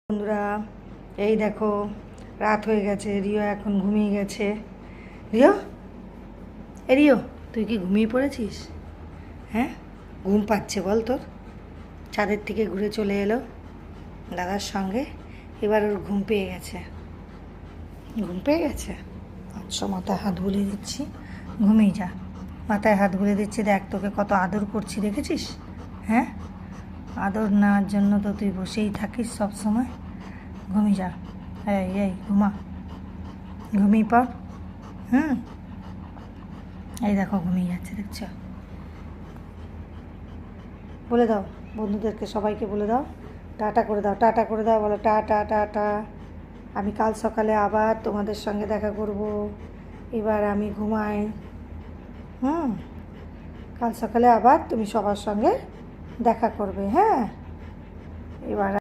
বন্ধুরা, এই দেখো রাত হয়ে গেছে। রিও এখন ঘুমিয়ে গেছে। রিও, রিও, তুই কি ঘুমিয়ে পড়েছিস? হ্যাঁ, ঘুম পাচ্ছে বল তোর? ছাদের থেকে ঘুরে চলে এলো দাদার সঙ্গে। এবার ওর ঘুম পেয়ে গেছে। ঘুম পেয়ে গেছে। আচ্ছা, মাথায় হাত বুলিয়ে দিচ্ছি, ঘুমিয়ে যা। মাথায় হাত বুলিয়ে দিচ্ছি, দেখ তোকে কত আদর করছি, দেখেছিস? হ্যাঁ, আদর নেওয়ার জন্য তো তুই বসেই থাকিস সব সময়। ঘুমিয়ে যা। এই ঘুমা, ঘুমিয়ে পড়। এই দেখো ঘুমিয়ে যাচ্ছে, দেখছো? বলে দাও বন্ধুদেরকে, সবাইকে বলে দাও, টাটা করে দাও, টাটা করে দাও, বলো টাটা টাটা। আমি কাল সকালে আবার তোমাদের সঙ্গে দেখা করব। এবার আমি ঘুমাই। কাল সকালে আবার তুমি সবার সঙ্গে দেখা করবে। হ্যাঁ, এবার